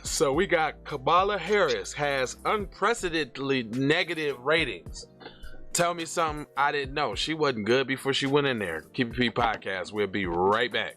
So we got Kamala Harris has unprecedentedly negative ratings. Tell me something I didn't know. She wasn't good before she went in there. Keep It P Podcast. We'll be right back.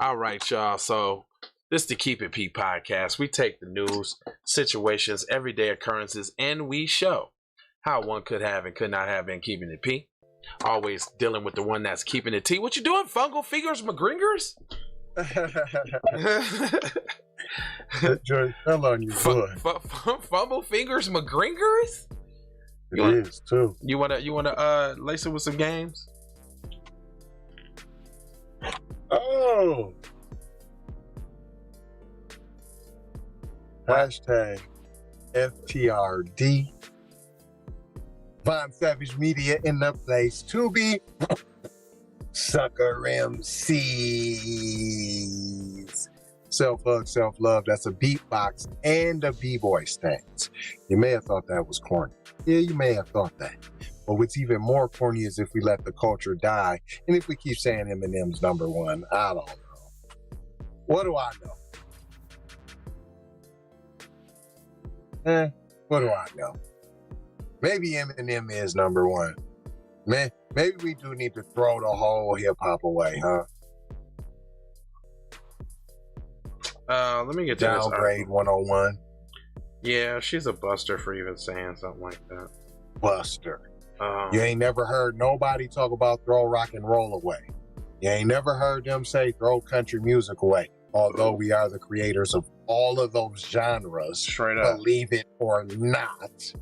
All right, y'all. So this is the Keep It P Podcast. We take the news, situations, everyday occurrences, and we show how one could have and could not have been keeping it P. Always dealing with the one that's keeping it T. What you doing, fungal fingers, McGringers? Joy fell on you, boy. Fumble fingers, McGringers? It is too. You wanna lace it with some games? Oh. Hashtag FTRD. Von Savage Media in the place to be. Sucker MCs. Self-hug, self-love. That's a beatbox and a b-boy stance. You may have thought that was corny. Yeah, you may have thought that. But what's even more corny is if we let the culture die, and if we keep saying Eminem's number one. I don't know. What do I know? What do I know? Maybe Eminem is number one. Man, maybe we do need to throw the whole hip-hop away, huh? Let me get to Downgrade 101. Yeah, she's a buster for even saying something like that. Buster. You ain't never heard nobody talk about throw rock and roll away. You ain't never heard them say throw country music away. Although we are the creators of all of those genres. Straight up. Believe it or not.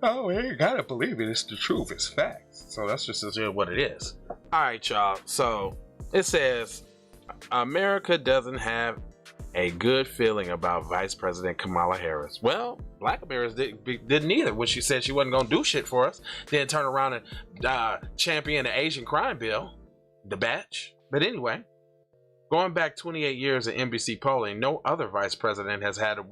Oh, you gotta believe it. It's the truth. It's facts. So that's just what it is. All right, y'all. So it says America doesn't have a good feeling about Vice President Kamala Harris. Well, Black Americans didn't either when she said she wasn't going to do shit for us. Then turn around and champion the Asian crime bill, the batch. But anyway, going back 28 years of NBC polling, no other vice president has had a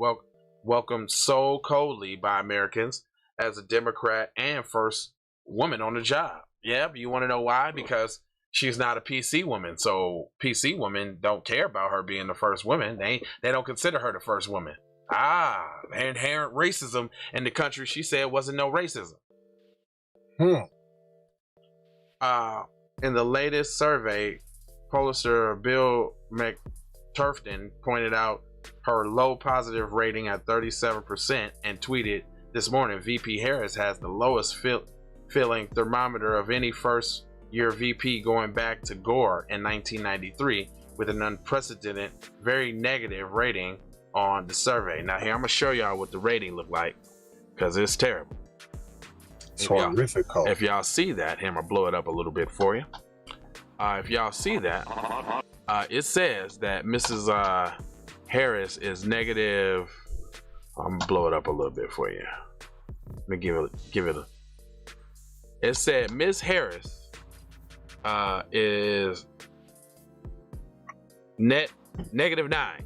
welcomed so coldly by Americans as a Democrat and first woman on the job. Yeah, but you want to know why? Because she's not a PC woman, so PC women don't care about her being the first woman. They don't consider her the first woman. Inherent racism in the country. She said wasn't no racism. In the latest survey, pollster Bill McTurfton pointed out her low positive rating at 37% and tweeted this morning, VP Harris has the lowest feeling thermometer of any first year VP going back to Gore in 1993 with an unprecedented, very negative rating on the survey. Now here, I'm gonna show y'all what the rating looked like because it's terrible. It's horrific. If y'all see that, I'm gonna blow it up a little bit for you. If y'all see that, it says that Mrs. Harris is negative. I'm gonna blow it up a little bit for you. Let me give it a. It said Miss Harris is net -9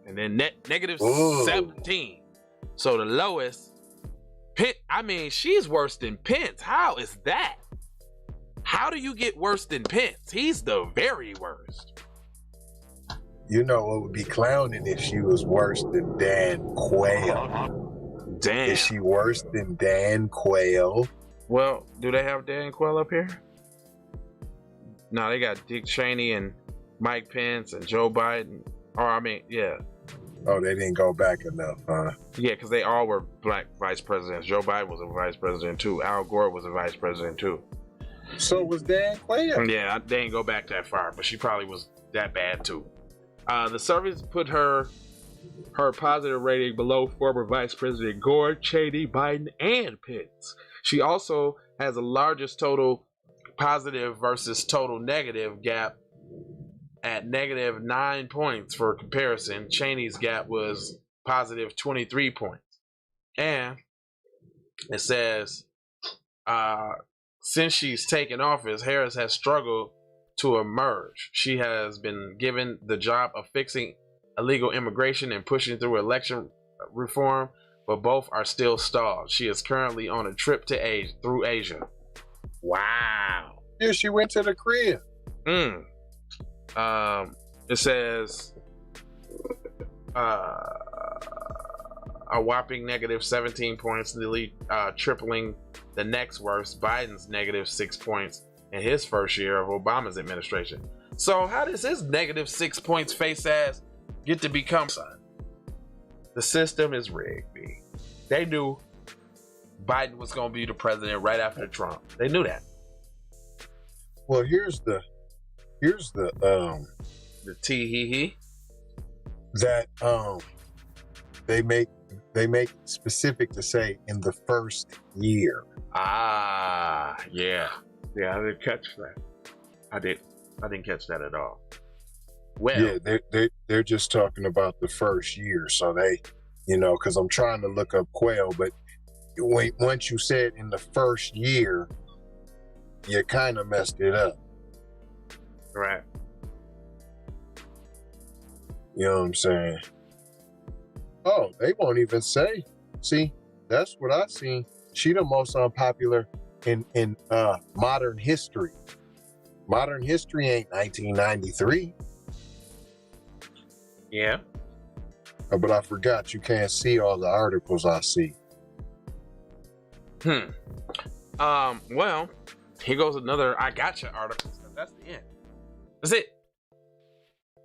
and then negative 17. So the lowest she's worse than Pence. How is that? How do you get worse than Pence? He's the very worst. You know what would be clowning if she was worse than Dan Quayle. Damn. Is she worse than Dan Quayle? Well, do they have Dan Quayle up here? No, they got Dick Cheney and Mike Pence and Joe Biden. Yeah. Oh, they didn't go back enough, huh? Yeah, because they all were black vice presidents. Joe Biden was a vice president too. Al Gore was a vice president too. So was Dan Quayle. Yeah, they didn't go back that far, but she probably was that bad too. The surveys put her positive rating below former Vice President Gore, Cheney, Biden, and Pence. She also has the largest total positive versus total negative gap at -9 points. For comparison, Cheney's gap was positive 23 points. And it says, since she's taken office, Harris has struggled to emerge. She has been given the job of fixing illegal immigration and pushing through election reform, but both are still stalled. She is currently on a trip to through Asia. Wow. Yeah, she went to the crib. It says a whopping negative 17 points, nearly tripling the next worst, Biden's negative 6 points in his first year of Obama's administration. So how does his negative 6 points face ass get to become son? The system is rigged, B. They knew Biden was going to be the president right after Trump. They knew that. Well, here's the tee-hee-hee that they make specific to say in the first year. Yeah, I didn't catch that. I didn't catch that at all. Well, yeah, they're just talking about the first year. So they, because I'm trying to look up quail, but once you said in the first year, you kind of messed it up. Right. You know what I'm saying? Oh, they won't even say. See, that's what I seen. She the most unpopular in modern history. Modern history ain't 1993. Yeah. But I forgot you can't see all the articles I see. Well, here goes another I gotcha article. That's the end. That's it.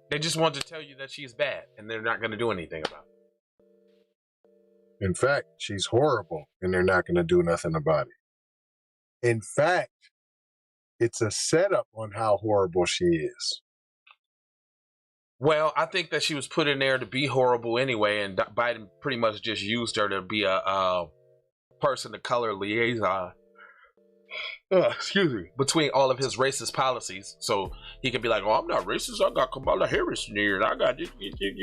They just want to tell you that she's bad and they're not going to do anything about it. In fact, she's horrible and they're not going to do nothing about it. In fact, it's a setup on how horrible she is. Well, I think that she was put in there to be horrible anyway, and Biden pretty much just used her to be a person of color liaison. Between all of his racist policies, so he can be like, "Oh, I'm not racist. I got Kamala Harris near, and I got you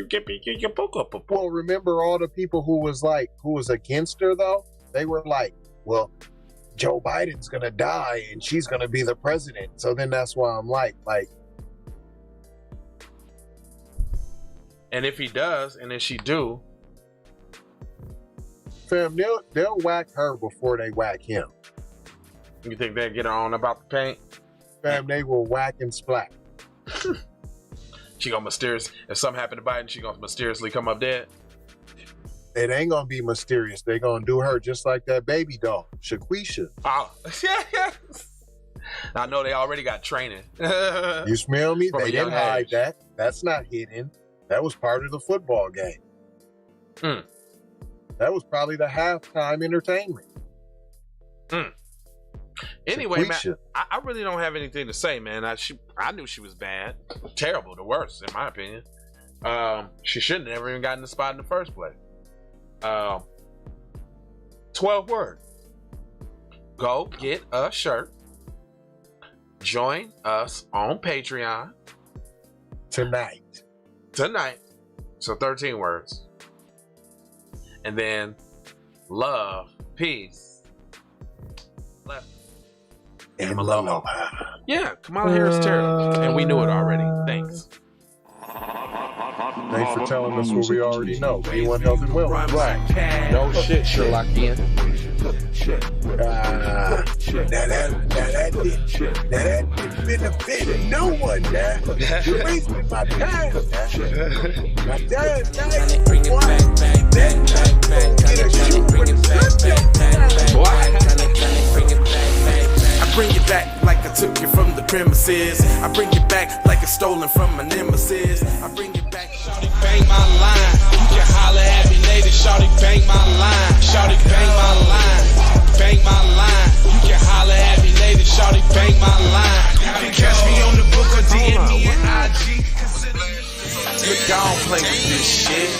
get your poke up." Well, remember all the people who was against her though? They were like, "Well, Joe Biden's gonna die, and she's gonna be the president." So then that's why I'm like. And if he does, and if she do, fam, they'll whack her before they whack him. You think they'll get her on about the paint? Fam, they will whack and splat. She gonna if something happened to Biden, she gonna mysteriously come up dead? It ain't gonna be mysterious. They gonna do her just like that baby doll, Shaquisha. Oh, I know they already got training. You smell me? From They didn't hide that. That's not hidden. That was part of the football game. That was probably the halftime entertainment. Anyway, man, I really don't have anything to say, man. I knew she was bad. Terrible, the worst, in my opinion. She shouldn't have never even gotten the spot in the first place. 12 words. Go get a shirt. Join us on Patreon. Tonight. So 13 words. And then love, peace, left. And Malone. Yeah, Kamala Harris terrible. And we knew it already. Thanks. Thanks for telling us what we already know. Anyone health and wealth. Right. No shit, Sherlockian. Now that didn't benefit no one now. You're wasting my time. My time, Bring it back. get a shoe for the I bring it back like I took you from the premises. I bring it back like it's stolen from my nemesis. I bring it back. Shawty bang my line. You can holler at me later. Shawty bang my line. Shawty bang my line. Bang my line. You can holler at me later. Shawty bang my line. You can catch me on the book or DM me and IG. Look, I don't play with this shit.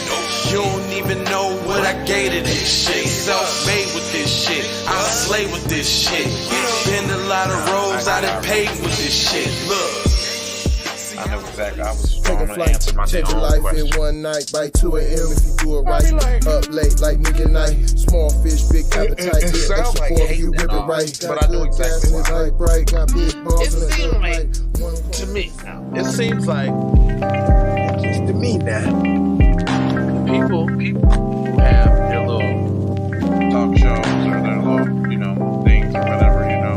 You don't even know what I gave to this shit. Self-made with this shit. I slay with this shit. Been a lot of roads I done paved with this shit. Look, I know exactly. I was Take a going to flight, answer my check your own life question. in one night. By 2 a.m. if you do it right. Up late like nigga night. Small fish, big appetite. It sounds Extra like for hate you, and whip all, it right. but I know exactly why. Light bright, got big balls. It seems like, to me, it seems like Just to me now. people who have their little talk shows or their little, you know, things or whatever, you know.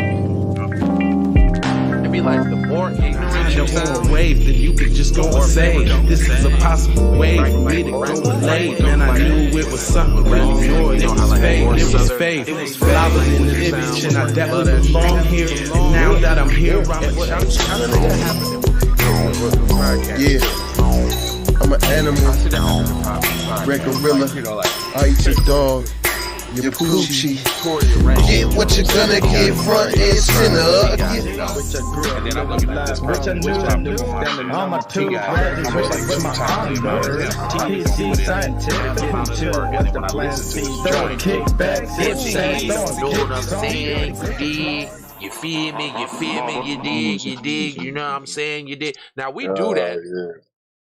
It'd be like the more ignorant you sound, wave, then you could just go and say, this is a possible way for me to go and late. Man, I knew it was something really more. It was faith, it was faith. It was faith. I was in the image and I definitely belong here. And now that I'm here, I'm an animal, red gorilla. I eat your dog, your poochie. Get what you're gonna get, front and center. and then I'm looking at this person which topic on all my two brothers with my hobby murder. TPC scientific, when I listen to kickbacks, you know what I'm saying? You feel me, you dig, you dig, you know what I'm saying? You dig. Now we do that.